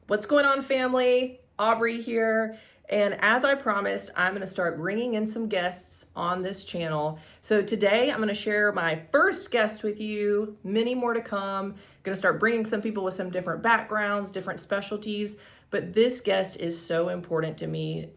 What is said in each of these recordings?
What's going on, family? Aubrey here. And as I promised, I'm going to start bringing in some guests on this channel. So today I'm going to share my first guest with you, many more to come. Going to start bringing some people with some different backgrounds, different specialties. But this guest is so important to me,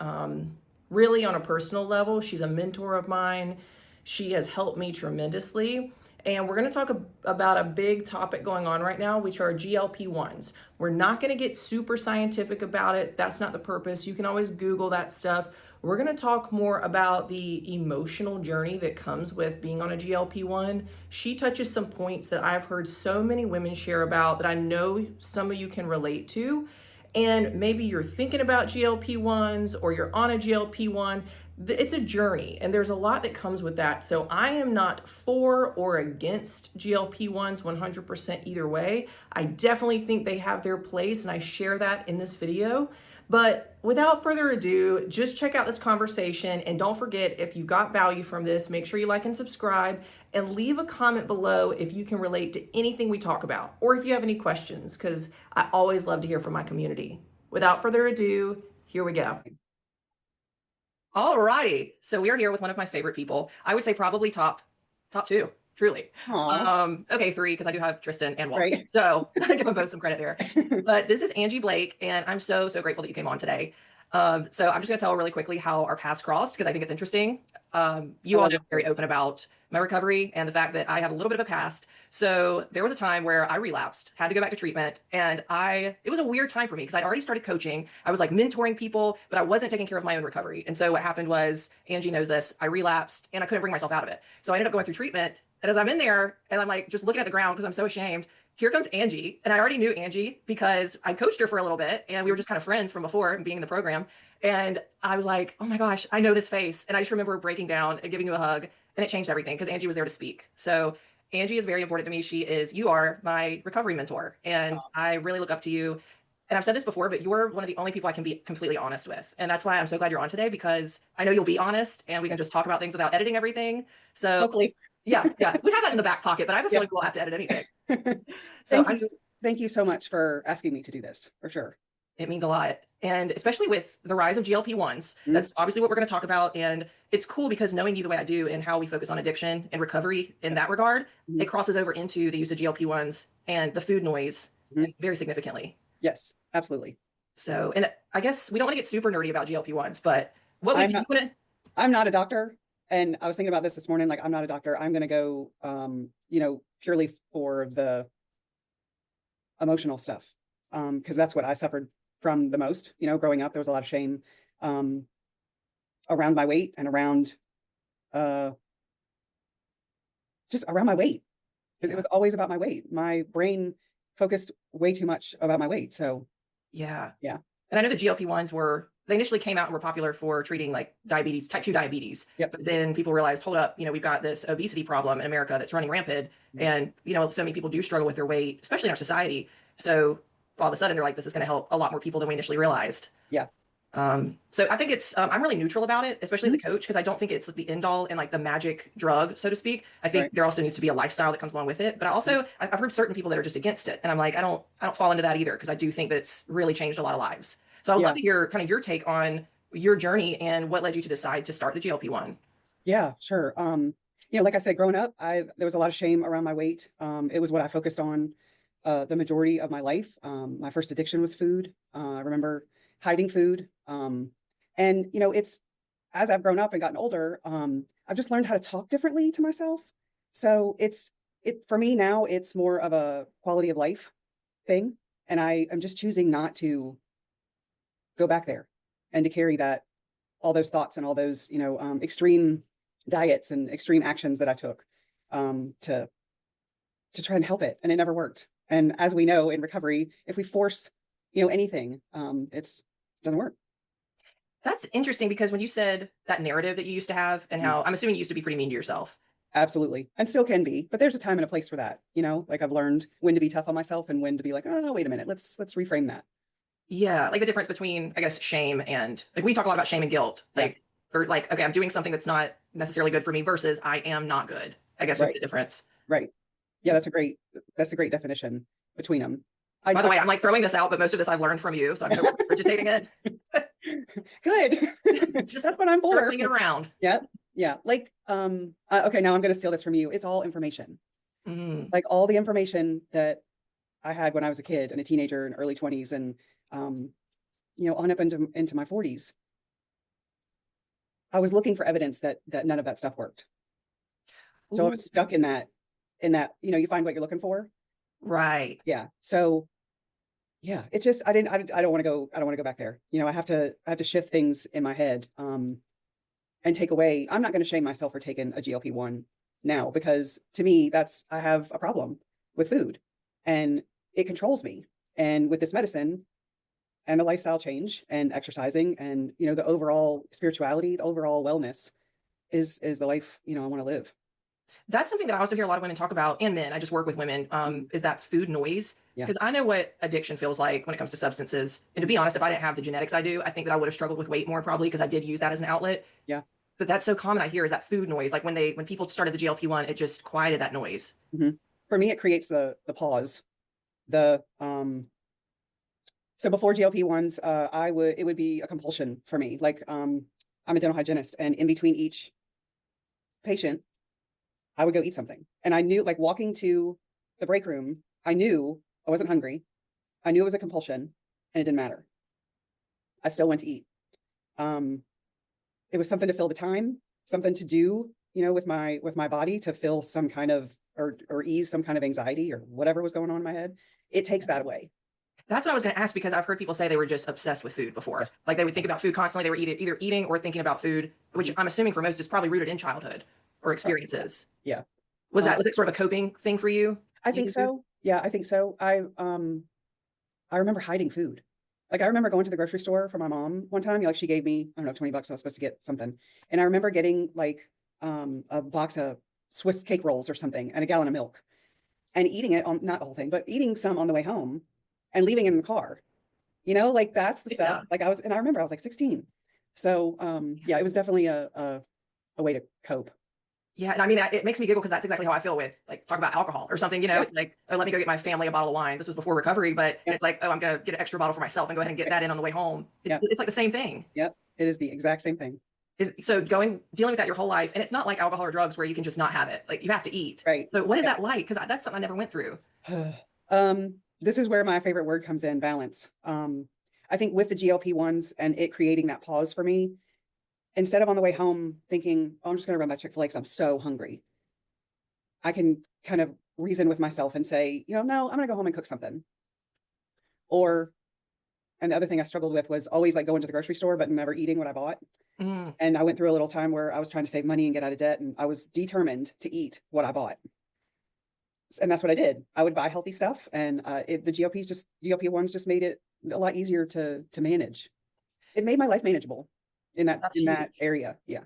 really on a personal level. She's a mentor of mine. She has helped me tremendously. And we're going to talk about a big topic going on right now, which are GLP-1s. We're not going to get super scientific about it. That's not the purpose. You can always Google that stuff. We're going to talk more about the emotional journey that comes with being on a GLP-1. She touches some points that I've heard so many women share about that I know some of you can relate to. And maybe you're thinking about GLP-1s or you're on a GLP-1. It's a journey and there's a lot that comes with that. So I am not for or against GLP-1s 100% either way. I definitely think they have their place and I share that in this video. But without further ado, just check out this conversation, and don't forget, if you got value from this, make sure you like and subscribe and leave a comment below if you can relate to anything we talk about or if you have any questions, because I always love to hear from my community. Without further ado, here we go. All righty. So we are here with one of my favorite people. I would say probably top two, truly. Okay, three, because I do have Tristan and Walt. Right. So I give them both some credit there. But this is Angie Blake, and I'm so grateful that you came on today. So I'm just going to tell really quickly how our paths crossed, because I think it's interesting. You all are very open about my recovery and the fact that I have a little bit of a past. So there was a time where I relapsed, had to go back to treatment, and it was a weird time for me because I'd already started coaching. I was like mentoring people, but I wasn't taking care of my own recovery. And so what happened was, Angie knows this, I relapsed and I couldn't bring myself out of it. So I ended up going through treatment. And as I'm in there and I'm like just looking at the ground because I'm so ashamed, here comes Angie. And I already knew Angie because I coached her for a little bit and we were just kind of friends from before being in the program. And I was like, oh my gosh, I know this face. And I just remember breaking down and giving you a hug, and it changed everything because Angie was there to speak. So Angie is very important to me. You are my recovery mentor, and I really look up to you. And I've said this before, but you're one of the only people I can be completely honest with. And that's why I'm so glad you're on today, because I know you'll be honest and we can just talk about things without editing everything. So hopefully. Yeah. We have that in the back pocket, but I have a feeling we'll have to edit anything. So Thank you so much for asking me to do this, for sure. It means a lot. And especially with the rise of GLP-1s, that's obviously what we're going to talk about. And it's cool because knowing you the way I do and how we focus on addiction and recovery in that regard, it crosses over into the use of GLP-1s and the food noise very significantly. Yes, absolutely. So, and I guess we don't want to get super nerdy about GLP-1s, but what would you want to... I'm not a doctor. And I was thinking about this morning, like, I'm not a doctor. I'm going to go, purely for the emotional stuff. Because that's what I suffered from the most. Growing up, there was a lot of shame around my weight and around just around my weight. It was always about my weight. My brain focused way too much about my weight. So yeah. And I know the GLP-1s they initially came out and were popular for treating like diabetes, type 2 diabetes. Yep. But then people realized, hold up, we've got this obesity problem in America that's running rampant. And, so many people do struggle with their weight, especially in our society. So all of a sudden they're like, this is going to help a lot more people than we initially realized. Yeah. So I think I'm really neutral about it, especially as a coach, because I don't think it's the end all and like the magic drug, so to speak. I think there also needs to be a lifestyle that comes along with it. But I've heard certain people that are just against it. And I'm like, I don't fall into that either, because I do think that it's really changed a lot of lives. So I'd love to hear kind of your take on your journey and what led you to decide to start the GLP-1. Yeah, sure. Like I said, growing up, there was a lot of shame around my weight. It was what I focused on the majority of my life. My first addiction was food. I remember hiding food. It's as I've grown up and gotten older, I've just learned how to talk differently to myself. So for me now, it's more of a quality of life thing. And I'm just choosing not to go back there and to carry all those thoughts and all those, extreme diets and extreme actions that I took to try and help it. And it never worked. And as we know in recovery, if we force, anything, it doesn't work. That's interesting, because when you said that narrative that you used to have and how I'm assuming you used to be pretty mean to yourself. Absolutely. And still can be, but there's a time and a place for that. Like I've learned when to be tough on myself and when to be like, oh, no, wait a minute. Let's reframe that. Yeah. Like the difference between, I guess, shame and like, we talk a lot about shame and guilt, like, or like, okay, I'm doing something that's not necessarily good for me versus I am not good. I guess the difference. Right. Yeah. That's a great definition between them. I, By the way, I'm like throwing this out, but most of this I've learned from you, so I'm going to regurgitating it. good. Just That's what I'm for. circling it around. Yep. Yeah. Like, okay, now I'm going to steal this from you. It's all information. Mm. Like all the information that I had when I was a kid and a teenager in early 20s and, on up into my 40s. I was looking for evidence that none of that stuff worked. So I was stuck in that, you find what you're looking for. Right. Yeah. So yeah, it's just, I don't want to go back there. I have to shift things in my head, and take away. I'm not going to shame myself for taking a GLP-1 now, because to me, I have a problem with food and it controls me. And with this medicine and the lifestyle change and exercising and, the overall spirituality, the overall wellness is the life, I want to live. That's something that I also hear a lot of women talk about, and men. I just work with women. Is that food noise? Yeah. Because I know what addiction feels like when it comes to substances. And to be honest, if I didn't have the genetics I do, I think that I would have struggled with weight more probably, because I did use that as an outlet. Yeah. But that's so common, I hear, is that food noise. Like when people started the GLP-1, it just quieted that noise. Mm-hmm. For me, it creates the pause. So before GLP-1s, it would be a compulsion for me. Like, I'm a dental hygienist, and in between each patient, I would go eat something. And I knew, like, walking to the break room, I knew I wasn't hungry. I knew it was a compulsion, and it didn't matter. I still went to eat. It was something to fill the time, something to do, with my body, to fill some kind of, or ease some kind of anxiety or whatever was going on in my head. It takes that away. That's what I was going to ask, because I've heard people say they were just obsessed with food before. Yeah. Like they would think about food constantly. They were either eating or thinking about food, which I'm assuming for most is probably rooted in childhood or experiences. Yeah. Was it sort of a coping thing for you? I think so. Food? Yeah, I think so. I remember hiding food. Like I remember going to the grocery store for my mom one time. Like she gave me, I don't know, $20. I was supposed to get something. And I remember getting like a box of Swiss cake rolls or something and a gallon of milk, and eating it not the whole thing, but eating some on the way home and leaving it in the car. Like that's the stuff. Like I remember I was like 16. So yeah, it was definitely a way to cope. Yeah, and I mean, it makes me giggle, because that's exactly how I feel with, like, talk about alcohol or something, yeah. It's like, oh, let me go get my family a bottle of wine. This was before recovery, but yeah. It's like, oh, I'm going to get an extra bottle for myself and go ahead and get that in on the way home. It's like the same thing. Yep, it is the exact same thing. So dealing with that your whole life, and it's not like alcohol or drugs where you can just not have it. Like you have to eat. Right. So what is that like? Because that's something I never went through. This is where my favorite word comes in, balance. I think with the GLP-1s and it creating that pause for me, instead of on the way home thinking, oh, I'm just going to run by Chick-fil-A because I'm so hungry, I can kind of reason with myself and say, no, I'm going to go home and cook something. And the other thing I struggled with was always like going to the grocery store, but never eating what I bought. Mm. And I went through a little time where I was trying to save money and get out of debt. And I was determined to eat what I bought. And that's what I did. I would buy healthy stuff. And the GLP-1s just made it a lot easier to manage. It made my life manageable in that area. Yeah.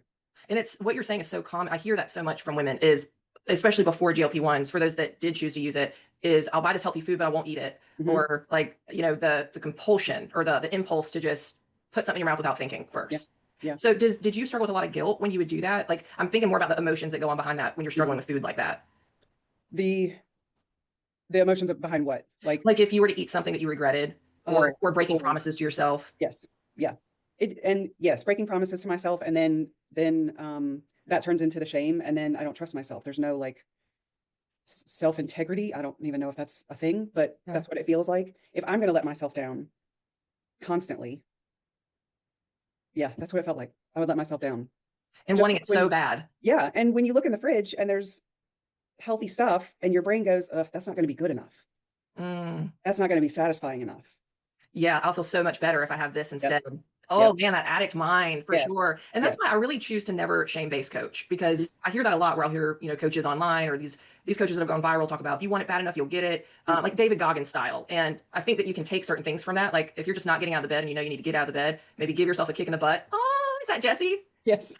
And it's what you're saying is so common. I hear that so much from women, is especially before GLP-1s, for those that did choose to use it, is I'll buy this healthy food, but I won't eat it. Mm-hmm. Or like, the compulsion or the impulse to just put something in your mouth without thinking first. Yeah. So did you struggle with a lot of guilt when you would do that? Like, I'm thinking more about the emotions that go on behind that when you're struggling with food like that. The emotions behind what? Like if you were to eat something that you regretted, or breaking promises to yourself. Yes. Yeah. Breaking promises to myself, and then that turns into the shame, and then I don't trust myself. There's no like self-integrity. I don't even know if that's a thing, but that's what it feels like. If I'm going to let myself down constantly, that's what it felt like. I would let myself down. And wanting it so bad. Yeah. And when you look in the fridge and there's healthy stuff and your brain goes, that's not going to be good enough. That's not going to be satisfying enough. Yeah, I'll feel so much better if I have this instead. Yep. Oh man, that addict mind for sure. And that's why I really choose to never shame-based coach, because I hear that a lot, where I'll hear, coaches online or these coaches that have gone viral talk about, if you want it bad enough, you'll get it, like David Goggins style. And I think that you can take certain things from that. Like if you're just not getting out of the bed and you need to get out of the bed, maybe give yourself a kick in the butt. Oh, is that Jesse? Yes.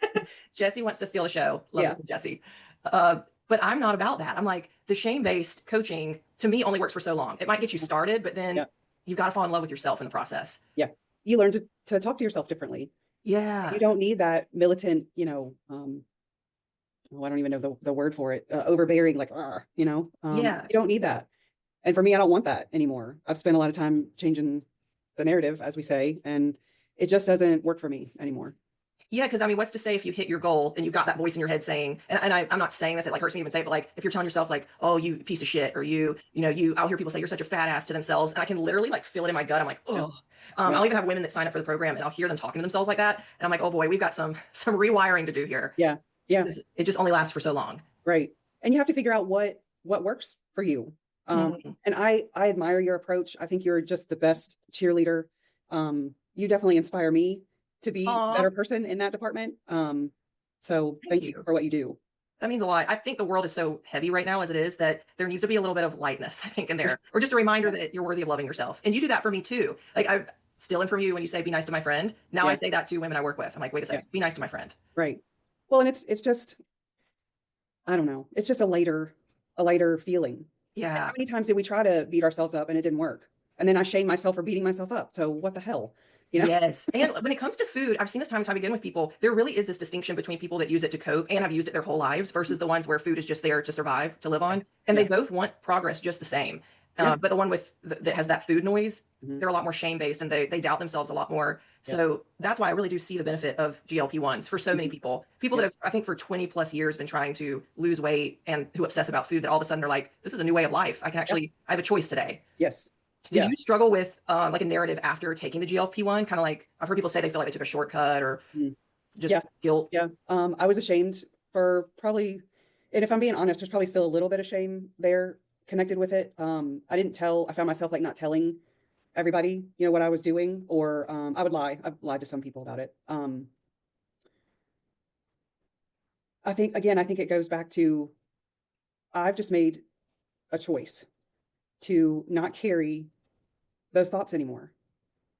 Jesse wants to steal the show. Love Jesse. But I'm not about that. I'm like, the shame-based coaching to me only works for so long. It might get you started, but then you've got to fall in love with yourself in the process. Yeah. You learn to talk to yourself differently. Yeah. You don't need that militant, I don't even know the word for it. Overbearing, like, you don't need that. And for me, I don't want that anymore. I've spent a lot of time changing the narrative, as we say, and it just doesn't work for me anymore. Yeah, because I mean, what's to say if you hit your goal and you've got that voice in your head saying, and I'm not saying this, it like hurts me to even say it, but like if you're telling yourself like, oh, you piece of shit, or I'll hear people say you're such a fat ass to themselves, and I can literally like feel it in my gut. I'm like, Yeah. oh. Yeah. I'll even have women that sign up for the program, and I'll hear them talking to themselves like that, and I'm like, oh boy, we've got some rewiring to do here. Yeah. Yeah. 'Cause it just only lasts for so long. Right. And you have to figure out what works for you. Hmm. And I admire your approach. I think you're just the best cheerleader. You definitely inspire me to be a Aw, better person in that department. So thank thank you you. for what you do. That means a lot. I think the world is so heavy right now as it is that there needs to be a little bit of lightness, I think, in there, or just a reminder Yeah. that you're worthy of loving yourself. And you do that for me too. Like I'm stealing from you when you say be nice to my friend. Now I Yeah. say that to women I work with. I'm like, wait a Yeah. second, be nice to my friend. Right. Well, and it's just, I don't know. It's just a lighter feeling. And how Yeah. many times did we try to beat ourselves up and it didn't work? And then I shame myself for beating myself up. So what the hell? You know? Yes. And when it comes to food, I've seen this time and time again with people. There really is this distinction between people that use it to cope and have used it their whole lives versus the ones where food is just there to survive, to live Yeah. on. And they Yeah. both want progress just the same. Yeah. But the one that has that food noise, Mhm. they're a lot more shame based and they doubt themselves a lot more. Yeah. So that's why I really do see the benefit of GLP-1s for so many Mhm. people. People Yeah. that have, I think, for 20 plus years been trying to lose weight and who obsess about food that all of a sudden are like, this is a new way of life. Yeah. I have a choice today. Yes. Did Yeah. you struggle with like a narrative after taking the GLP-1? Kind of like I've heard people say they feel like they took a shortcut or Mhm. Yeah. just guilt. Yeah. I was ashamed for probably, and if I'm being honest, there's probably still a little bit of shame there connected with it. I found myself like not telling everybody, what I was doing, or I would lie. I've lied to some people about it. I think it goes back to I've just made a choice to not carry those thoughts anymore.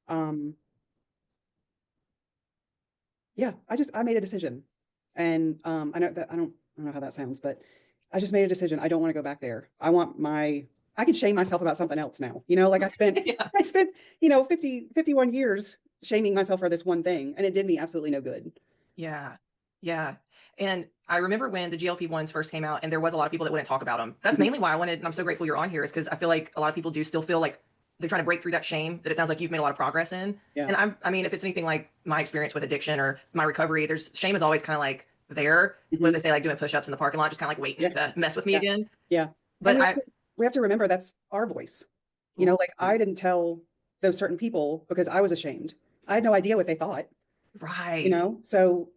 Um, yeah, I made a decision. And I don't know how that sounds, but I just made a decision. I don't want to go back there. I can shame myself about something else now. Like Yeah. I spent, 51 years shaming myself for this one thing, and it did me absolutely no good. Yeah. Yeah. And I remember when the GLP-1s first came out and there was a lot of people that wouldn't talk about them. That's Mhm. mainly why I wanted, and I'm so grateful you're on here, is because I feel like a lot of people do still feel like they're trying to break through that shame that it sounds like you've made a lot of progress in. Yeah. And I mean, if it's anything like my experience with addiction or my recovery, there's shame is always kind of like there. What do Mhm. they say, like doing push-ups in the parking lot, just kind of like waiting Yeah. to mess with me Yeah. again. Yeah. And But I, we have to remember that's our voice. ooh, Like I didn't tell those certain people because I was ashamed. I had no idea what they thought, right. so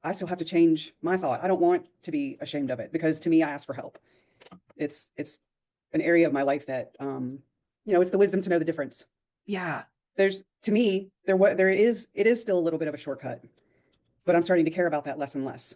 I still have to change my thought. I don't want to be ashamed of it because to me, I ask for help. It's an area of my life that it's the wisdom to know the difference. Yeah. There's to me, there is it is still a little bit of a shortcut, but I'm starting to care about that less and less.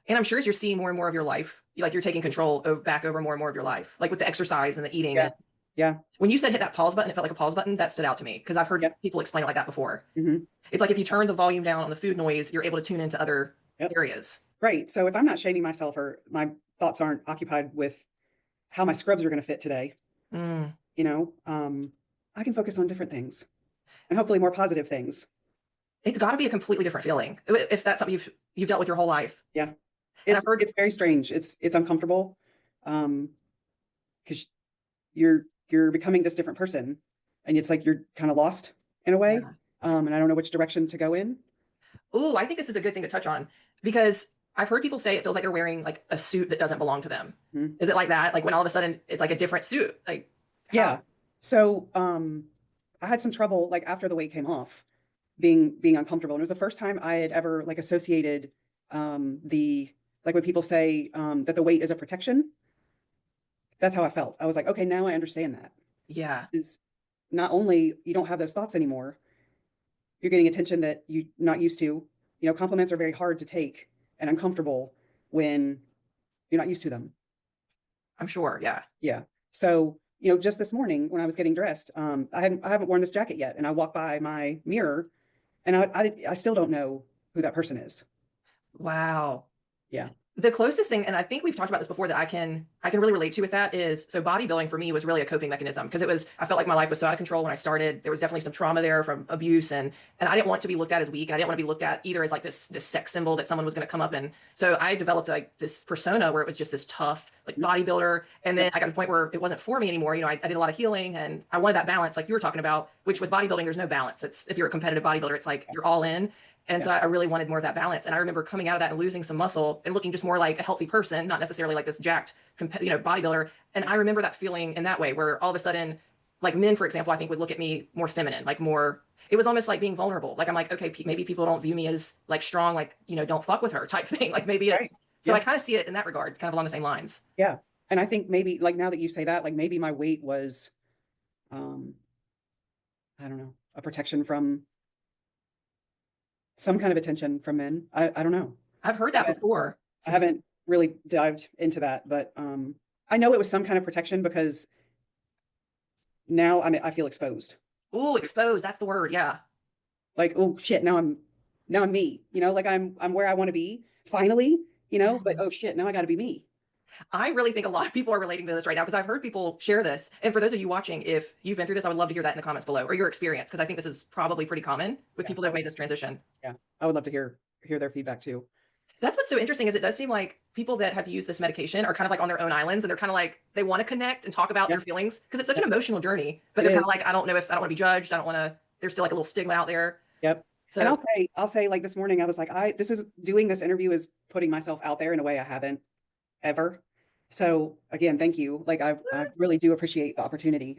And I'm sure as you're seeing more and more of your life, like you're taking control of back over more and more of your life, like with the exercise and the eating. Yeah. And Yeah. when you said hit that pause button, it felt like a pause button. That stood out to me because I've heard Yep. people explain it like that before. Hmm. It's like if you turn the volume down on the food noise, you're able to tune into other Yep. areas. Right. So if I'm not shaming myself or my thoughts aren't occupied with how my scrubs are going to fit today, Mm. you know, I can focus on different things and hopefully more positive things. It's got to be a completely different feeling if that's something you've dealt with your whole life. Yeah. And I've heard, It's very strange. It's uncomfortable. Because you're becoming this different person and it's like you're kind of lost in a way. yeah. And I don't know which direction to go in. Oh, I think this is a good thing to touch on because I've heard people say it feels like they're wearing like a suit that doesn't belong to them. Mhm. Is it like that? Like when all of a sudden it's like a different suit? Like how? Yeah. So I had some trouble like after the weight came off being uncomfortable. And it was the first time I had ever like associated the like when people say that the weight is a protection. That's how I felt. I was like, okay, now I understand that. Yeah, Is not only you don't have those thoughts anymore, you're getting attention that you're not used to. Compliments are very hard to take and uncomfortable when you're not used to them. I'm sure. Yeah. Yeah. So, just this morning when I was getting dressed, I haven't worn this jacket yet, and I walked by my mirror, and I still don't know who that person is. Wow. Yeah. The closest thing, and I think we've talked about this before, that I can really relate to with that is so bodybuilding for me was really a coping mechanism because I felt like my life was so out of control when I started. There was definitely some trauma there from abuse and I didn't want to be looked at as weak and I didn't want to be looked at either as like this sex symbol that someone was going to come up and so I developed like this persona where it was just this tough, like bodybuilder. And then I got to the point where it wasn't for me anymore. You know, I did a lot of healing and I wanted that balance, like you were talking about, which with bodybuilding, there's no balance. It's if you're a competitive bodybuilder, it's like you're all in. And Yeah. so I really wanted more of that balance. And I remember coming out of that and losing some muscle and looking just more like a healthy person, not necessarily like this jacked, bodybuilder. And I remember that feeling in that way, where all of a sudden, like men, for example, I think would look at me more feminine, like more. It was almost like being vulnerable. Like I'm like, okay, maybe people don't view me as like strong, like don't fuck with her type thing. Like maybe Right. it's. So I Yeah. kind of see it in that regard, kind of along the same lines. Yeah. And I think maybe like now that you say that, like maybe my weight was, um, I don't know, a protection from some kind of attention from men. I don't know. I've heard that before. I haven't really dived into that, but I know it was some kind of protection because now I feel exposed. Ooh, exposed. That's the word. Yeah. Like, oh shit, now I'm me, like I'm where I want to be finally, but oh shit, now I got to be me. I really think a lot of people are relating to this right now because I've heard people share this. And for those of you watching, if you've been through this, I would love to hear that in the comments below or your experience, because I think this is probably pretty common with Yeah. people that have made this transition. Yeah. I would love to hear their feedback too. That's what's so interesting is it does seem like people that have used this medication are kind of like on their own islands and they're kind of like they want to connect and talk about Yeah. their feelings because it's such an emotional journey, but It they're kind is. of like, I don't know if I don't want to be judged. I don't want to, there's still like a little stigma out there. Yep. And So I'll say like this morning, I was like, doing this interview is putting myself out there in a way I haven't ever. So again, thank you. Like I really do appreciate the opportunity.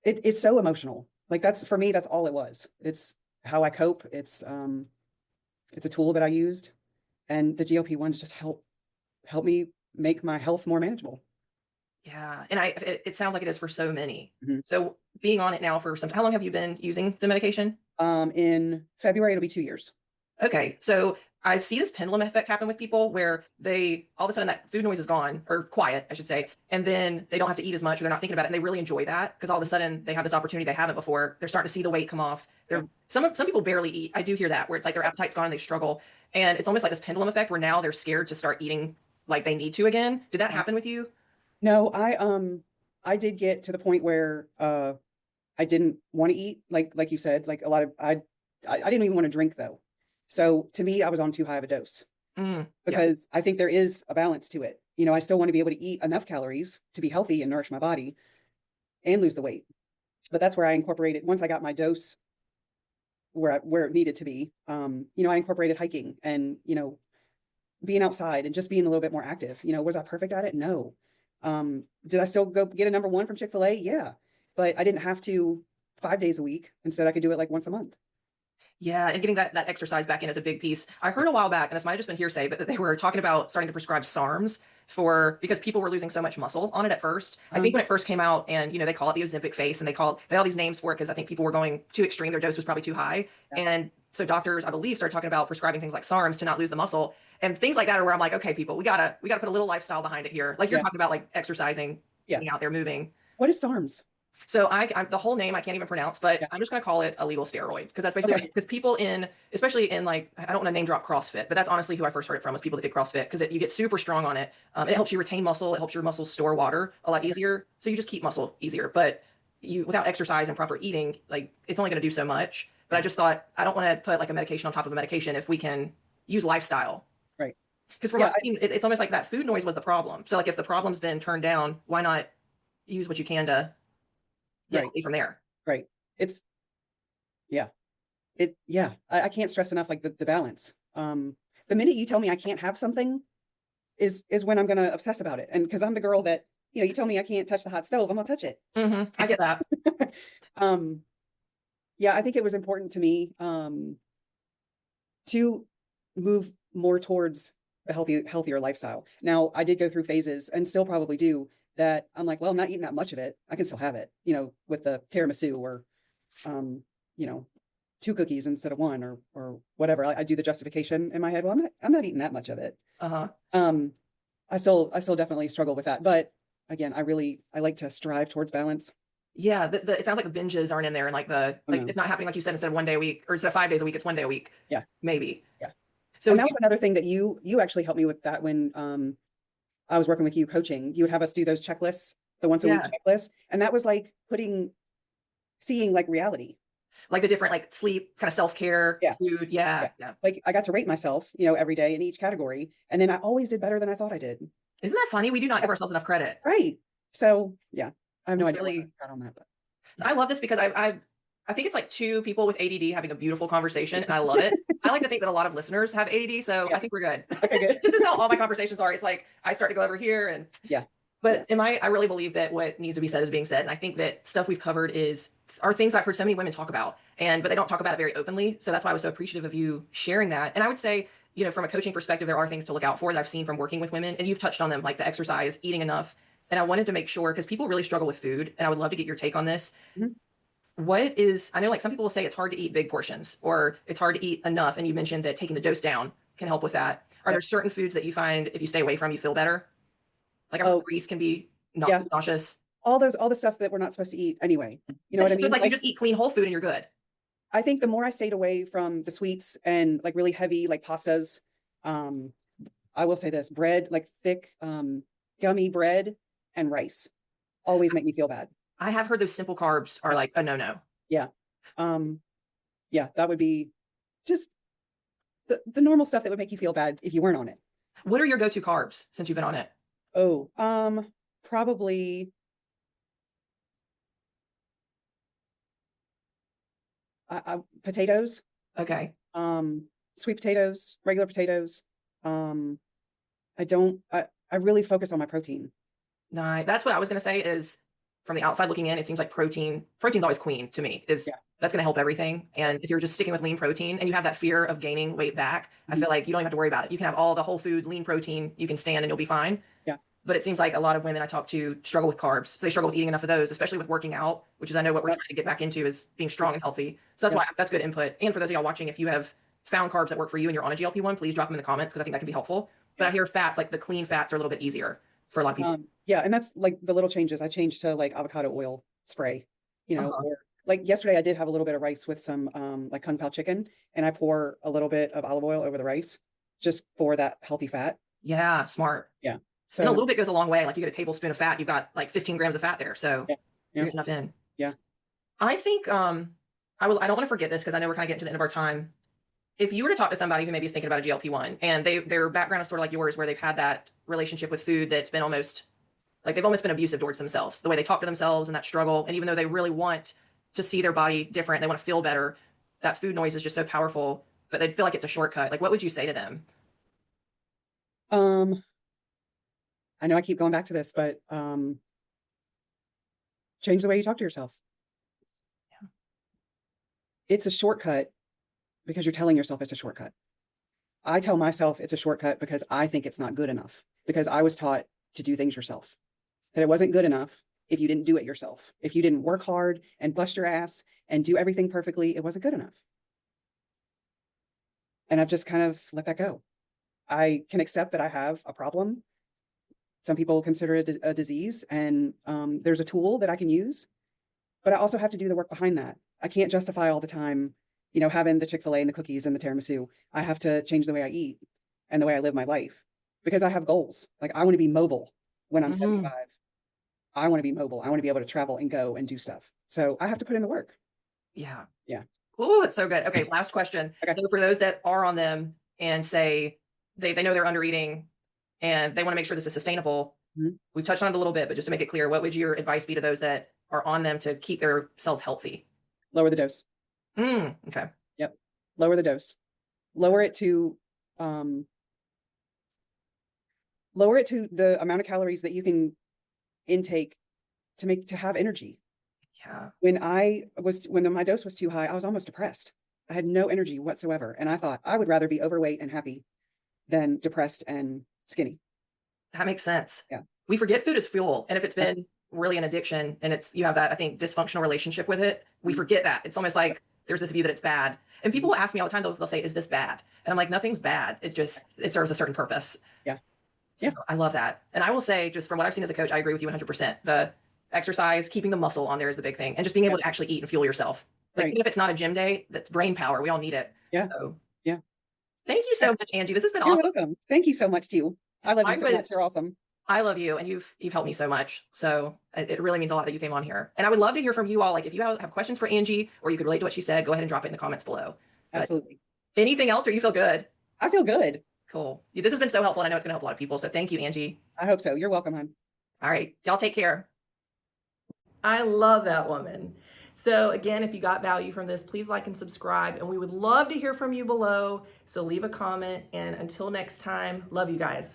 It's so emotional. Like for me, that's all it was. It's how I cope. It's a tool that I used, and the GLP-1s just help me make my health more manageable. yeah, and it sounds like it is for so many. Mhm. So being on it now for how long have you been using the medication? In February, it'll be 2 years. Okay, so I see this pendulum effect happen with people where they all of a sudden that food noise is gone or quiet, I should say, and then they don't have to eat as much or they're not thinking about it and they really enjoy that because all of a sudden they have this opportunity they haven't before. They're starting to see the weight come off. Some people barely eat. I do hear that where it's like their appetite's gone and they struggle, and it's almost like this pendulum effect where now they're scared to start eating like they need to again. Did that happen with you? No, I did get to the point where I didn't want to eat, like you said, like a lot of I didn't even want to drink though. So to me, I was on too high of a dose Yeah. because I think there is a balance to it. I still want to be able to eat enough calories to be healthy and nourish my body and lose the weight. But that's where I incorporated, once I got my dose where it needed to be, I incorporated hiking and, being outside and just being a little bit more active. Was I perfect at it? No. Did I still go get a number one from Chick-fil-A? Yeah. But I didn't have to 5 days a week. Instead, I could do it like once a month. Yeah, and getting that exercise back in is a big piece. I heard a while back, and this might have just been hearsay, but that they were talking about starting to prescribe SARMs because people were losing so much muscle on it at first. I think when it first came out, and they call it the Ozempic face, and they had all these names for it because I think people were going too extreme. Their dose was probably too high, and so doctors, I believe, started talking about prescribing things like SARMs to not lose the muscle and things like that. Are where I'm like, okay, people, we gotta put a little lifestyle behind it here. Like you're talking about, like exercising, getting out there, moving. What is SARMs? So the whole name I can't even pronounce, but I'm just going to call it a legal steroid because that's basically because people especially in like, I don't want to name drop CrossFit, but that's honestly who I first heard it from was people that did CrossFit because you get super strong on it. It helps you retain muscle. It helps your muscles store water a lot easier. So you just keep muscle easier, but without exercise and proper eating, like it's only going to do so much. But I just thought I don't want to put like a medication on top of a medication if we can use lifestyle. Right. Because from what I've seen, it's almost like that food noise was the problem. So like if the problem's been turned down, why not use what you can to from there. Right. It's I can't stress enough like the balance. The minute you tell me I can't have something is when I'm gonna obsess about it. And because I'm the girl that, you tell me I can't touch the hot stove, I'm gonna touch it. I get that. I think it was important to me to move more towards a healthier lifestyle. Now I did go through phases and still probably do that. I'm like, well, I'm not eating that much of it. I can still have it, with the tiramisu or, 2 cookies instead of 1 or whatever. I do the justification in my head. Well, I'm not eating that much of it. I still definitely struggle with that. But again, I like to strive towards balance. Yeah. It sounds like the binges aren't in there and like it's not happening like you said, instead of 1 day a week or instead of 5 days a week, it's 1 day a week. Yeah. Maybe. Yeah. So and that was another thing that you actually helped me with that when I was working with you coaching. You would have us do those checklists, the once a week checklist. And that was like seeing like reality. Like the different like sleep, kind of self-care, Yeah. food. Yeah. Yeah, yeah. Like I got to rate myself, you know, every day in each category. And then I always did better than I thought I did. Isn't that funny? We do not give ourselves enough credit. Right. So yeah, I have We no idea what I really, got on that, but I love this because I think it's like two people with ADD having a beautiful conversation, and I love it. I like to think that a lot of listeners have ADD, so yeah. I think we're good. Okay, good. This is how all my conversations are. It's like I start to go over here, and Yeah. Yeah. but I really believe that what needs to be said is being said, and I think that stuff we've covered are things I've heard so many women talk about, but they don't talk about it very openly. So that's why I was so appreciative of you sharing that. And I would say, from a coaching perspective, there are things to look out for that I've seen from working with women, and you've touched on them, like the exercise, eating enough. And I wanted to make sure because people really struggle with food, and I would love to get your take on this. Mhm. I know like some people will say it's hard to eat big portions or it's hard to eat enough. And you mentioned that taking the dose down can help with that. Are Yep. there certain foods that you find if you stay away from, you feel better? Like I've heard Oh, grease can be yeah. nauseous. All the stuff that we're not supposed to eat anyway. You know what I So it's mean? like you just eat clean whole food and you're good. I think the more I stayed away from the sweets and like really heavy like pastas, um, I will say this, bread, like thick, gummy bread and rice always make me feel bad. I have heard those simple carbs are like a no-no. Yeah. Um, yeah, that would be just the normal stuff that would make you feel bad if you weren't on it. What are your go-to carbs since you've been on it? Oh, probably potatoes, Okay. sweet potatoes, regular potatoes. Um, I really focus on my protein. Nice. That's what I was going to say is from the outside looking in, it seems like protein's always queen to me is Yeah. that's going to help everything. And if you're just sticking with lean protein and you have that fear of gaining weight back, I feel like you don't even have to worry about it. You can have all the whole food, lean protein, you can stand and you'll be fine. Yeah. But it seems like a lot of women I talk to struggle with carbs. So they struggle with eating enough of those, especially with working out, which is I know what we're Yep. trying to get back into is being strong and healthy. So Yep. that's good input. And for those of y'all watching, if you have found carbs that work for you and you're on a GLP-1, please drop them in the comments because I think that can be helpful. But I hear fats, like the clean fats are a little bit easier for a lot of people. Yeah, and that's like the little changes. I changed to like avocado oil spray, Uh-huh. or like yesterday I did have a little bit of rice with some like kung pao chicken, and I pour a little bit of olive oil over the rice just for that healthy fat. Yeah, smart. Yeah. And a So little bit goes a long way. Like you get a tablespoon of fat, you've got like 15 grams of fat there. So yeah, you're yeah, getting enough in. yeah. I think I don't want to forget this because I know we're kind of getting to the end of our time. If you were to talk to somebody who maybe is thinking about a GLP-1 and their background is sort of like yours, where they've had that relationship with food that's been almost like they've almost been abusive towards themselves, the way they talk to themselves and that struggle. And even though they really want to see their body different, they want to feel better, that food noise is just so powerful, but they feel like it's a shortcut. Like, what would you say to them? Um, I know I keep going back to this, but change the way you talk to yourself. Yeah. It's a shortcut because you're telling yourself it's a shortcut. I tell myself it's a shortcut because I think it's not good enough, because I was taught to do things yourself, that it wasn't good enough if you didn't do it yourself. If you didn't work hard and bust your ass and do everything perfectly, it wasn't good enough. And I've just kind of let that go. I can accept that I have a problem. Some people consider it a disease, and there's a tool that I can use, but I also have to do the work behind that. I can't justify all the time, having the Chick-fil-A and the cookies and the tiramisu. I have to change the way I eat and the way I live my life because I have goals. Like I want to be mobile when I'm 75. I want to be mobile. I want to be able to travel and go and do stuff. So I have to put in the work. Yeah. Yeah. Oh, it's so good. Okay, last question. Okay. So for those that are on them and say they know they're under eating and they want to make sure this is sustainable, we've touched on it a little bit, but just to make it clear, what would your advice be to those that are on them to keep their cells healthy? Lower the dose. Okay. Yep. Lower the dose. Lower it to the amount of calories that you can intake to have energy. Yeah. When my dose was too high, I was almost depressed. I had no energy whatsoever. And I thought I would rather be overweight and happy than depressed and skinny. That makes sense. Yeah. We forget food is fuel. And if it's been really an addiction and you have that, I think, dysfunctional relationship with it, we forget that. It's almost like there's this view that it's bad. And people will ask me all the time, they'll say, is this bad? And I'm like, nothing's bad. It serves a certain purpose. Yeah. So I love that. And I will say, just from what I've seen as a coach, I agree with you 100%. The exercise, keeping the muscle on there is the big thing. And just being able to actually eat and fuel yourself. Like, Right. even if it's not a gym day, that's brain power. We all need it. Yeah. So, yeah. thank you so much, Angie. This has been You're awesome. welcome. Thank you so much, too. I love you so much. You're awesome. I love you, and you've helped me so much. So it really means a lot that you came on here. And I would love to hear from you all. Like if you have questions for Angie or you could relate to what she said, go ahead and drop it in the comments below. But Absolutely. anything else, or you feel good? I feel good. Cool. This has been so helpful, and I know it's going to help a lot of people. So thank you, Angie. I hope so. You're welcome, hon. All right, y'all take care. I love that woman. So again, if you got value from this, please like and subscribe, and we would love to hear from you below. So leave a comment, and until next time, love you guys.